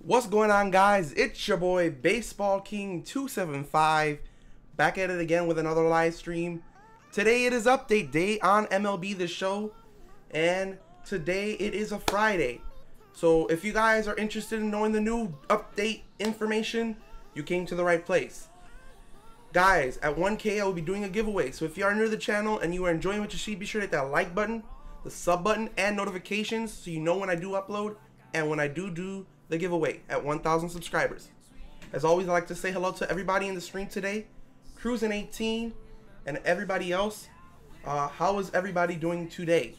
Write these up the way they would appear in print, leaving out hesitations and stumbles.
What's going on, guys? It's your boy Baseball King 275 back at it again with another live stream. Today it is update day on MLB The Show, and today it is a Friday. So if you guys are interested in knowing the new update information, you came to the right place. Guys, at 1K I will be doing a giveaway. So if you are new to the channel and you are enjoying what you see, be sure to hit that like button, the sub button, and notifications so you know when I do upload and when I do the giveaway at 1,000 subscribers. As always, I'd like to say hello to everybody in the stream today, Cruising 18, and everybody else. How is everybody doing today?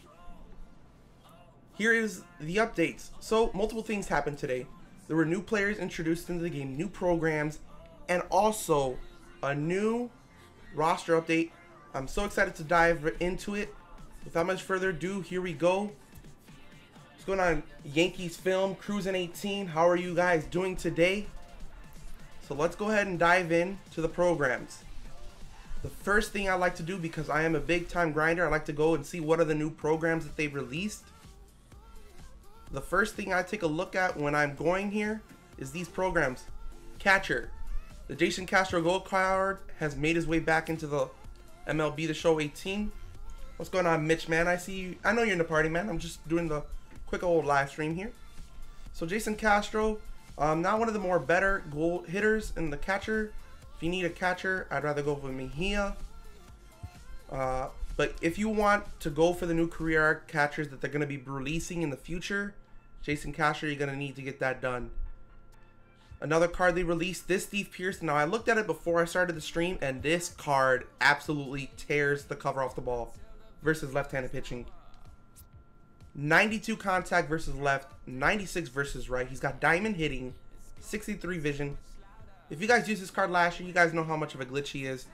Here is the updates. So multiple things happened today. There were new players introduced into the game, new programs, and also a new roster update. I'm so excited to dive into it. Without much further ado, here we go. What's going on, Yankees Film, Cruising 18? How are you guys doing today? So let's go ahead and dive in to the programs. The first thing I like to do, because I am a big time grinder, I like to go and see what are the new programs that they've released. The first thing I take a look at when I'm going here is these programs. Catcher. The Jason Castro Gold card has made his way back into the MLB The Show 18. What's going on, Mitch, man? I see you. I know you're in the party, man. I'm just doing the quick old live stream here. So Jason Castro, not one of the more better goal hitters in the catcher. If you need a catcher, I'd rather go with Mejia. But if you want to go for the new career arc catchers that they're going to be releasing in the future, Jason Castro, you're going to need to get that done. Another card they released, this Steve Pearce. Now, I looked at it before I started the stream, and this card absolutely tears the cover off the ball versus left-handed pitching. 92 contact versus left, 96 versus right. He's got diamond hitting, 63 vision. If you guys used this card last year, you guys know how much of a glitch he is.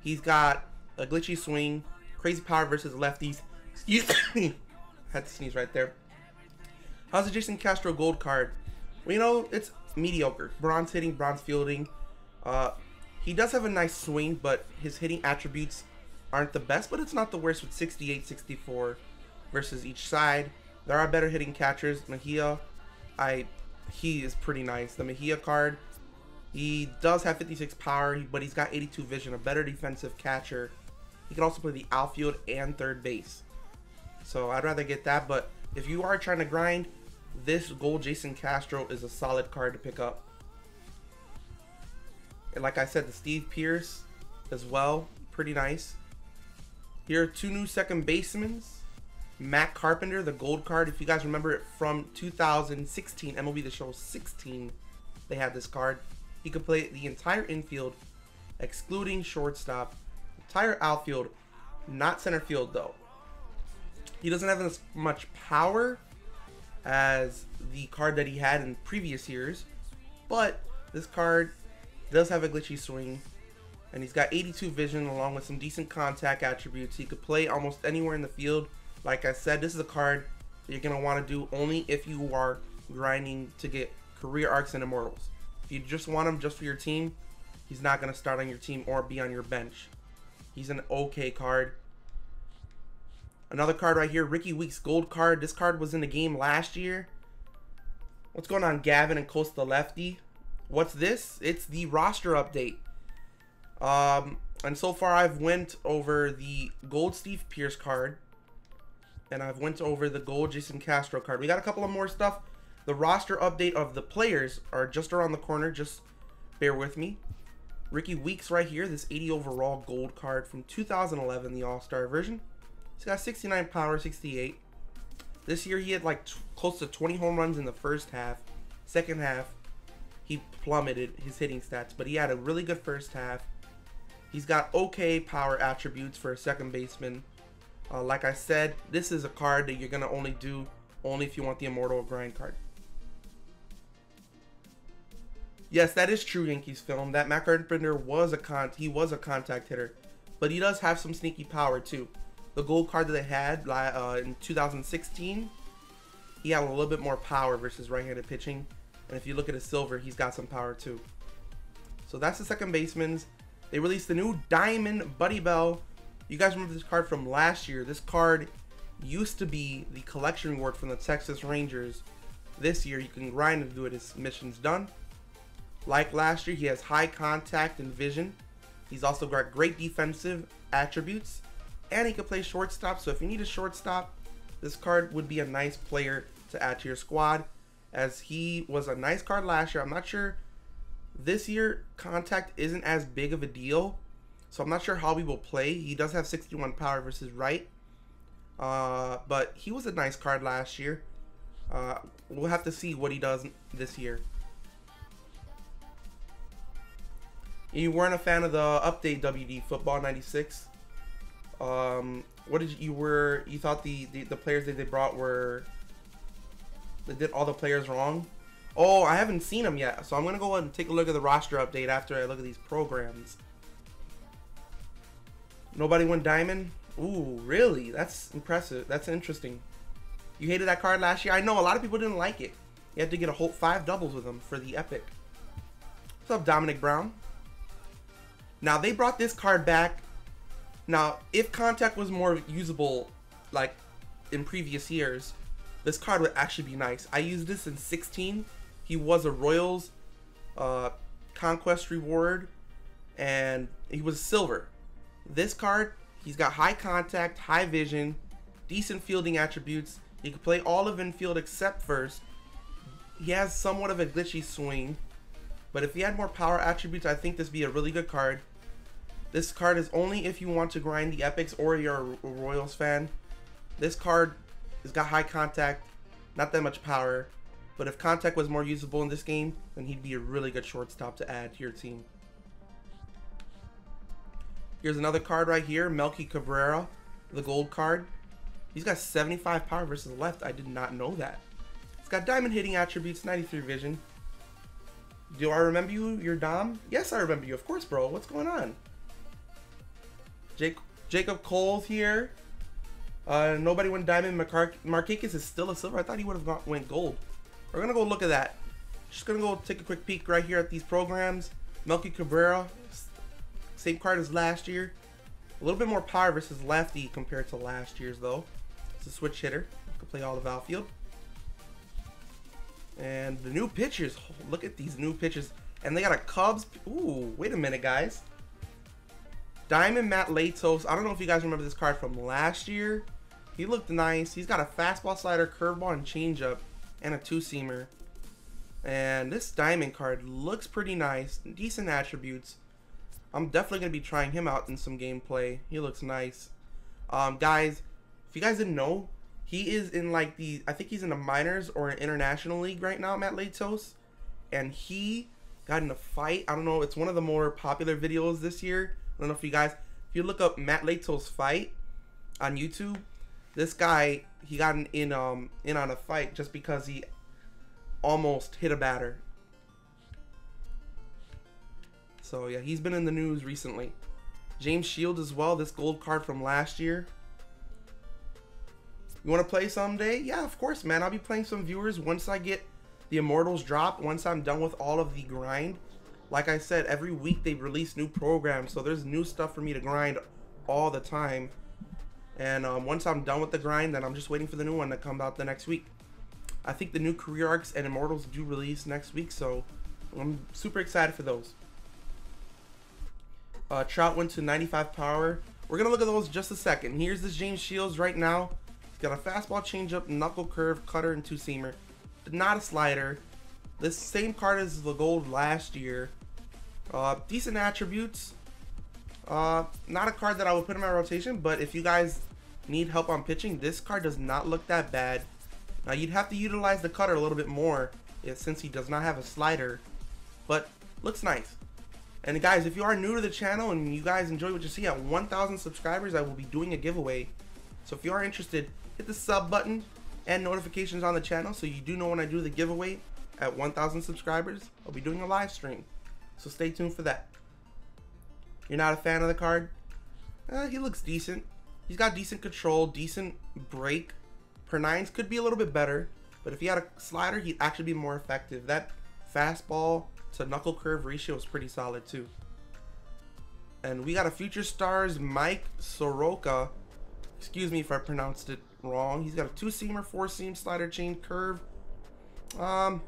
He's got a glitchy swing, crazy power versus lefties. Excuse me. Had to sneeze right there. How's the Jason Castro Gold card? Well, you know, it's mediocre. Bronze hitting, bronze fielding. He does have a nice swing, but his hitting attributes aren't the best, but it's not the worst with 68, 64 versus each side. There are better hitting catchers. Mejia, he is pretty nice. The Mejia card, he does have 56 power, but he's got 82 vision, a better defensive catcher. He can also play the outfield and third base. So I'd rather get that, but if you are trying to grind, this gold Jason Castro is a solid card to pick up. And like I said, the Steve Pearce as well, pretty nice. Here are two new second basemen. Matt Carpenter, the gold card. If you guys remember it from 2016, MLB The Show 16, they had this card. He could play the entire infield, excluding shortstop, entire outfield, not center field though. He doesn't have as much power as the card that he had in previous years, but this card does have a glitchy swing, and he's got 82 vision along with some decent contact attributes. He could play almost anywhere in the field. Like I said, this is a card that you're going to want to do only if you are grinding to get career arcs and immortals. If you just want him just for your team, he's not going to start on your team or be on your bench. He's an okay card. Another card right here, Rickie Weeks gold card. This card was in the game last year. What's going on, Gavin and Costa Lefty? What's this? It's the roster update. And so far I've went over the gold Steve Pearce card, and I've went over the gold Jason Castro card. We got a couple of more stuff. The roster update of the players are just around the corner. Just bear with me. Rickie Weeks right here, this 80 overall gold card from 2011, the All-Star version. He's got 69 power, 68. This year he had like close to 20 home runs in the first half. Second half, he plummeted his hitting stats, but he had a really good first half. He's got okay power attributes for a second baseman. Like I said, this is a card that you're going to only do if you want the Immortal Grind card. Yes, that is true, Yankees Film. That Matt Carpenter was a contact hitter, but he does have some sneaky power too. The gold card that they had in 2016, he had a little bit more power versus right-handed pitching. And if you look at his silver, he's got some power too. So that's the second baseman's. They released the new Diamond Buddy Bell. You guys remember this card from last year. This card used to be the collection reward from the Texas Rangers. This year, you can grind and do it. His mission's done. Like last year, he has high contact and vision. He's also got great defensive attributes. And he can play shortstop. So if you need a shortstop, this card would be a nice player to add to your squad, as he was a nice card last year. I'm not sure. This year, contact isn't as big of a deal. So I'm not sure how he will play. He does have 61 power versus right. But he was a nice card last year. We'll have to see what he does this year. You weren't a fan of the update WD Football 96. What did you thought the players that they brought they did all the players wrong? Oh, I haven't seen them yet, so I'm gonna go ahead and take a look at the roster update after I look at these programs. Nobody went diamond. Ooh, really? That's impressive. That's interesting. You hated that card last year? I know a lot of people didn't like it. You had to get a whole 5 doubles with them for the epic. What's up, Dominic Brown? Now, they brought this card back. Now, if contact was more usable, like in previous years, this card would actually be nice. I used this in 16. He was a Royals Conquest reward, and he was silver. This card, he's got high contact, high vision, decent fielding attributes. He can play all of infield except first. He has somewhat of a glitchy swing, but if he had more power attributes, I think this would be a really good card. This card is only if you want to grind the epics or you're a Royals fan. This card has got high contact, not that much power, but if contact was more usable in this game, then he'd be a really good shortstop to add to your team. Here's another card right here, Melky Cabrera, the gold card. He's got 75 power versus left. I did not know that. He's got diamond hitting attributes, 93 vision. Do I remember you? You're Dom? Yes, I remember you. Of course, bro. What's going on? Jacob Cole's here. Nobody went diamond. Marquez is still a silver. I thought he would have went gold. We're gonna go look at that. Just gonna go take a quick peek right here at these programs. Melky Cabrera, same card as last year. A little bit more power versus lefty compared to last year's though. It's a switch hitter. You can play all of outfield. And the new pitchers. Oh, look at these new pitchers. And they got a Cubs. Ooh, wait a minute, guys. Diamond Mat Latos. I don't know if you guys remember this card from last year. He looked nice. He's got a fastball, slider, curveball, and changeup, and a 2-seamer. And this diamond card looks pretty nice. Decent attributes. I'm definitely going to be trying him out in some gameplay. He looks nice. Guys, if you guys didn't know, he is in like I think he's in the minors or an international league right now, Mat Latos. And he got in a fight. I don't know. It's one of the more popular videos this year. I don't know if you look up Mat Latos fight on YouTube, this guy, he got in on a fight just because he almost hit a batter. So yeah, he's been in the news recently. James Shields as well, this gold card from last year. You want to play someday? Yeah, of course, man. I'll be playing some viewers once I get the Immortals drop, once I'm done with all of the grind. Like I said, every week they release new programs, so there's new stuff for me to grind all the time. And once I'm done with the grind, then I'm just waiting for the new one to come out the next week. I think the new career arcs and Immortals do release next week, so I'm super excited for those. Trout went to 95 power. We're going to look at those in just a second. Here's this James Shields right now. He's got a fastball, changeup, knuckle curve, cutter, and 2-seamer. Not a slider. This same card as the gold last year. Decent attributes. Not a card that I would put in my rotation, but if you guys need help on pitching, this card does not look that bad. Now you'd have to utilize the cutter a little bit more since he does not have a slider, but looks nice. And guys, if you are new to the channel and you guys enjoy what you see, at 1,000 subscribers I will be doing a giveaway. So if you are interested, hit the sub button and notifications on the channel so you do know when I do the giveaway. At 1,000 subscribers I'll be doing a live stream, so stay tuned for that. You're not a fan of the card? He looks decent. He's got decent control, decent break. Per 9s could be a little bit better, but if he had a slider, he'd actually be more effective. That fastball to knuckle curve ratio is pretty solid too. And we got a Future Stars Mike Soroka. Excuse me if I pronounced it wrong. He's got a 2-seamer, 4-seam, slider, chain, curve. I'm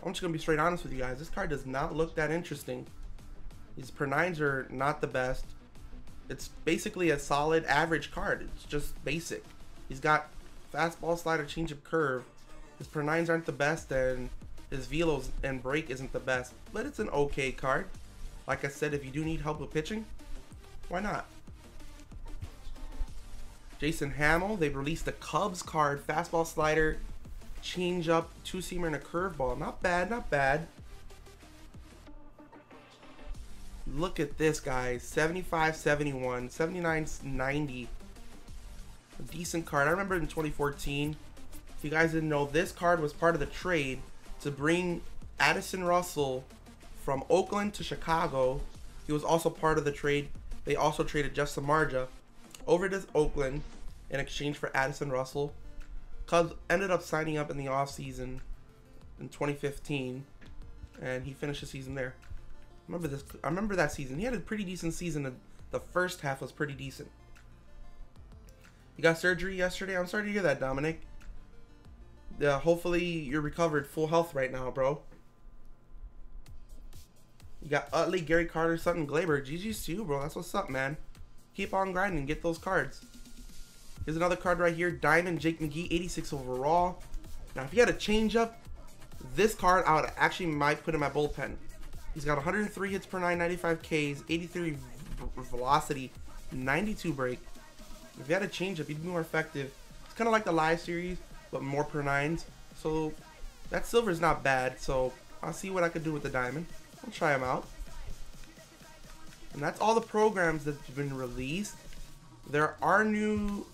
just gonna be straight honest with you guys. This card does not look that interesting. These per 9s are not the best. It's basically a solid average card. It's just basic. He's got fastball, slider, changeup, curve. His per 9s aren't the best, and his velos and break isn't the best. But it's an okay card. Like I said, if you do need help with pitching, why not? Jason Hammel, they've released a Cubs card, fastball, slider, changeup, two-seamer, and a curveball. Not bad, not bad. Look at this, guys. 75-71, 79-90. A decent card. I remember in 2014, if you guys didn't know, this card was part of the trade to bring Addison Russell from Oakland to Chicago. He was also part of the trade. They also traded Justin Marja over to Oakland in exchange for Addison Russell. Cubs ended up signing up in the offseason in 2015, and he finished the season there. I remember that season. He had a pretty decent season. The first half was pretty decent. You got surgery yesterday? I'm sorry to hear that, Dominic. Hopefully you're recovered, full health right now, bro. You got Utley, Gary Carter, Sutton, Glaber. GG's to you, bro. That's what's up, man. Keep on grinding. Get those cards. Here's another card right here. Diamond, Jake McGee, 86 overall. Now, if you had a changeup, this card I would actually might put in my bullpen. He's got 103 hits per 9, 95 Ks, 83 velocity, 92 break. If you had a changeup, he'd be more effective. It's kind of like the live series, but more per 9s. So that silver is not bad. So I'll see what I could do with the diamond. I'll try them out. And that's all the programs that have been released. There aren't new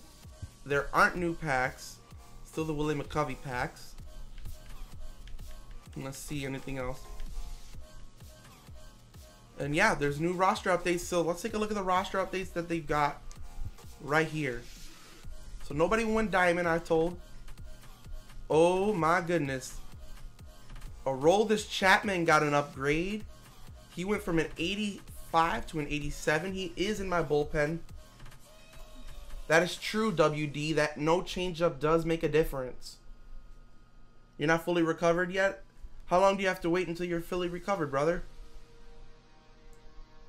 packs. Still the Willie McCovey packs. And let's see anything else. And yeah, there's new roster updates. So let's take a look at the roster updates that they've got right here. So nobody went diamond, I told. Oh my goodness. Aroldis Chapman got an upgrade. He went from an 85 to an 87. He is in my bullpen. That is true, WD. That no changeup does make a difference. You're not fully recovered yet? How long do you have to wait until you're fully recovered, brother?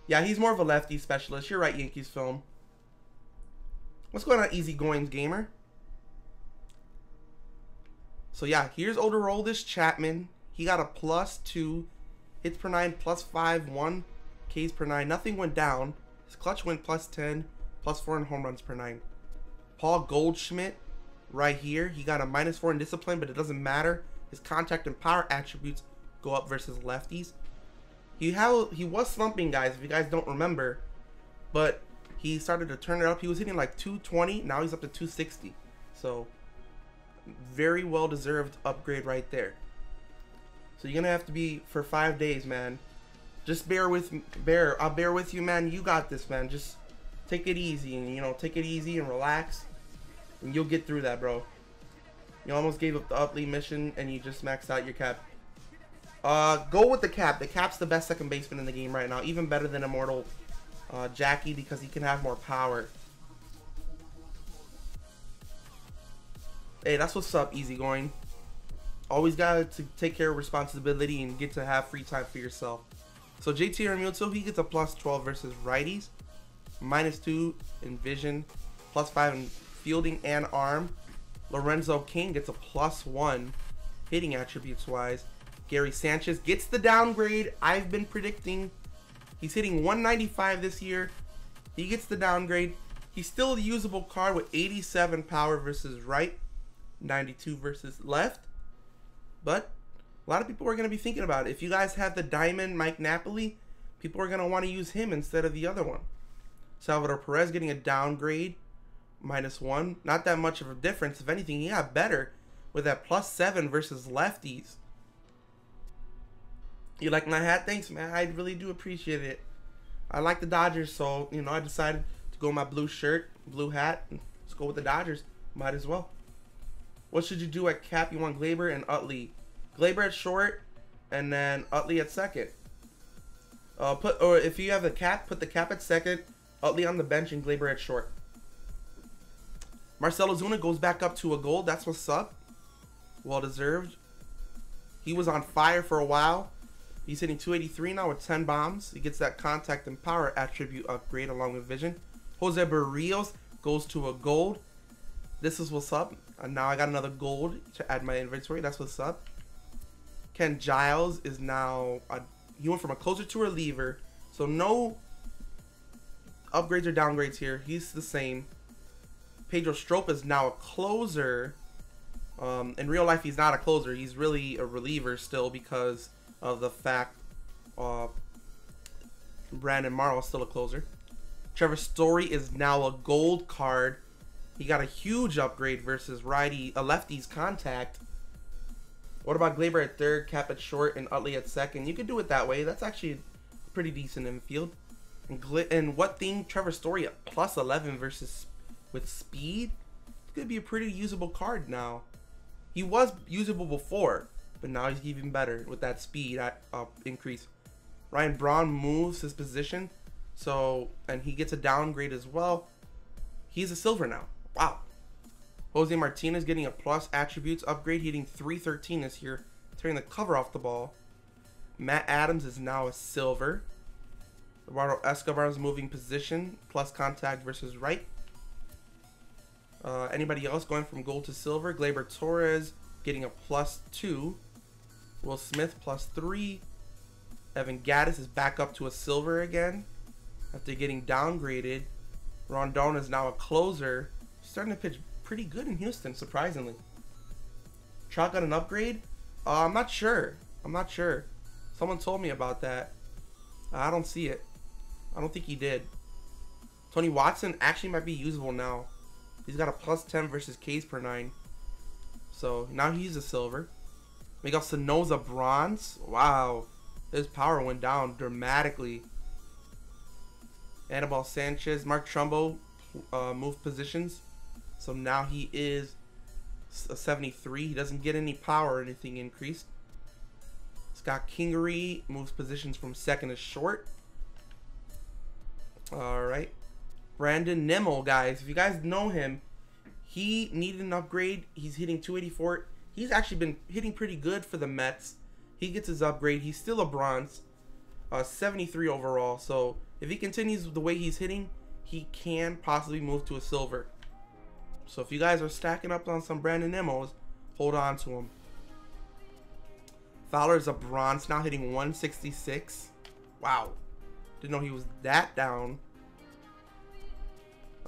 Yeah, he's more of a lefty specialist. You're right, Yankees film. What's going on, Easygoings Gamer? So yeah, here's Aroldis Chapman. He got a +2 hits per 9, +5, 1 Ks per 9. Nothing went down. His clutch went +10, +4 in home runs per 9. Paul Goldschmidt, right here. He got a -4 in discipline, but it doesn't matter. His contact and power attributes go up versus lefties. He was slumping, guys, if you guys don't remember. But he started to turn it up. He was hitting like 220. Now he's up to 260. So, very well-deserved upgrade right there. So you're gonna have to be for 5 days, man. Just bear with me. I'll bear with you, man. You got this, man. Just take it easy, and take it easy and relax, and you'll get through that, bro. You almost gave up the Utley mission, and you just maxed out your cap. Go with the cap. The cap's the best second baseman in the game right now, even better than Immortal Jackie, because he can have more power. Hey, that's what's up, easygoing. Always got to take care of responsibility and get to have free time for yourself. So JT Realmuto, he gets a +12 versus righties, -2 in vision, +5 in fielding and arm. Lorenzo King gets a +1 hitting attributes wise. Gary Sanchez gets the downgrade. I've been predicting. He's hitting 195 this year. He gets the downgrade. He's still a usable card with 87 power versus right, 92 versus left. But a lot of people are going to be thinking about it. If you guys have the Diamond Mike Napoli, people are going to want to use him instead of the other one. Salvador Perez getting a downgrade, -1. Not that much of a difference. If anything, he got better with that +7 versus lefties. You like my hat? Thanks, man. I really do appreciate it. I like the Dodgers, so, I decided to go with my blue shirt, blue hat, and let's go with the Dodgers. Might as well. What should you do at cap? You want Glaber and Utley. Glaber at short, and then Utley at second. Or if you have the cap, put the cap at second, Utley on the bench, and Glaber at short. Marcell Ozuna goes back up to a gold. That's what's up. Well deserved. He was on fire for a while. He's hitting 283 now with 10 bombs. He gets that contact and power attribute upgrade along with vision. Jose Barrios goes to a gold. This is what's up. And now I got another gold to add my inventory. That's what's up. Ken Giles is now he went from a closer to a reliever. So no upgrades or downgrades here. He's the same. Pedro Strop is now a closer. In real life, he's not a closer. He's really a reliever still because of the fact Brandon Morrow is still a closer. Trevor Story is now a gold card. He got a huge upgrade versus lefty's contact. What about Glaber at third, Cap at short, and Utley at second? You could do it that way. That's actually pretty decent infield. And what thing? Trevor Story at plus 11 versus with speed. It's gonna be a pretty usable card now. He was usable before, but now he's even better with that speed increase. Ryan Braun moves his position, and he gets a downgrade as well. He's a silver now. Wow. Jose Martinez getting a plus attributes upgrade, hitting 313 this year, tearing the cover off the ball. Matt Adams is now a silver. Eduardo Escobar's moving position, plus contact versus right. Anybody else going from gold to silver? Gleyber Torres getting a +2. Will Smith +3. Evan Gattis is back up to a silver again after getting downgraded. Rondon is now a closer. Starting to pitch pretty good in Houston, surprisingly. Trout got an upgrade? I'm not sure. Someone told me about that. I don't see it. I don't think he did. Tony Watson actually might be usable now. He's got a +10 versus Ks per 9. So now he's a silver. Miguel Sano's a bronze. Wow. His power went down dramatically. Anibal Sanchez, Mark Trumbo moved positions. So now he is a 73. He doesn't get any power or anything increased. Scott Kingery moves positions from second to short. Alright. Brandon Nimmo, guys. If you guys know him, he needed an upgrade. He's hitting 284. He's actually been hitting pretty good for the Mets. He gets his upgrade. He's still a bronze. 73 overall. So if he continues the way he's hitting, he can possibly move to a silver. So if you guys are stacking up on some Brandon Nimmos, hold on to him. Fowler's a bronze now, hitting 166. Wow. Didn't know he was that down.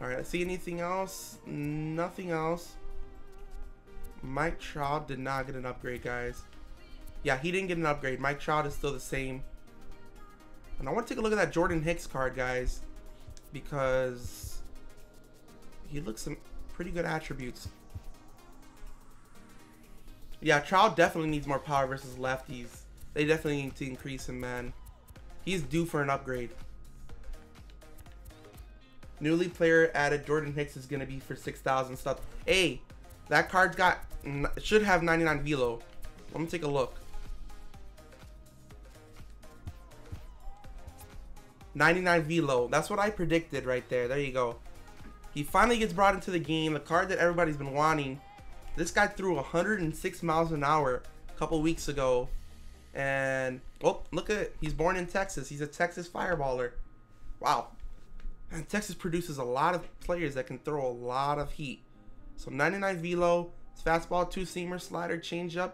Alright, let's see anything else. Nothing else. Mike Trout did not get an upgrade, guys. Yeah, he didn't get an upgrade. Mike Trout is still the same. And I want to take a look at that Jordan Hicks card, guys, because he looks some pretty good attributes. Yeah, Trout definitely needs more power versus lefties. They definitely need to increase him, man. He's due for an upgrade. Newly player added Jordan Hicks is going to be for 6,000 stuff. Hey, that card's should have 99 velo. Let me take a look. 99 velo. That's what I predicted right there. There you go. He finally gets brought into the game. The card that everybody's been wanting. This guy threw 106 miles an hour a couple weeks ago. And, oh, look at it. He's born in Texas. He's a Texas fireballer. Wow. And Texas produces a lot of players that can throw a lot of heat. So 99 velo, fastball, two-seamer, slider, changeup.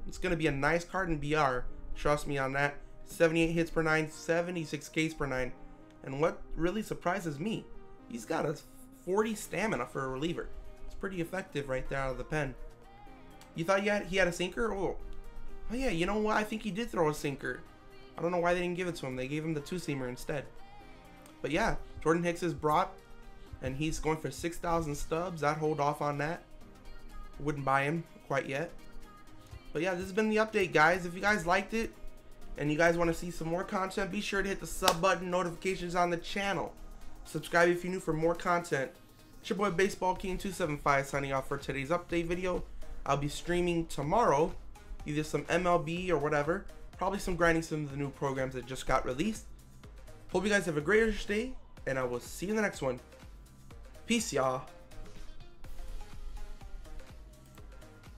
It's going to be a nice card in BR. Trust me on that. 78 hits per 9, 76 Ks per 9. And what really surprises me, he's got a 40 stamina for a reliever. It's pretty effective right there out of the pen. You thought he had a sinker? Oh yeah, you know what? I think he did throw a sinker. I don't know why they didn't give it to him. They gave him the two-seamer instead. But yeah, Jordan Hicks is brought, and he's going for 6,000 stubs. I'd hold off on that. Wouldn't buy him quite yet. But yeah, this has been the update, guys. If you guys liked it and you guys want to see some more content, be sure to hit the sub button, notifications on the channel. Subscribe if you're new for more content. It's your boy Baseball King 275 signing off for today's update video. I'll be streaming tomorrow, either some MLB or whatever. Probably grinding some of the new programs that just got released. Hope you guys have a great day, and I will see you in the next one. Peace, y'all.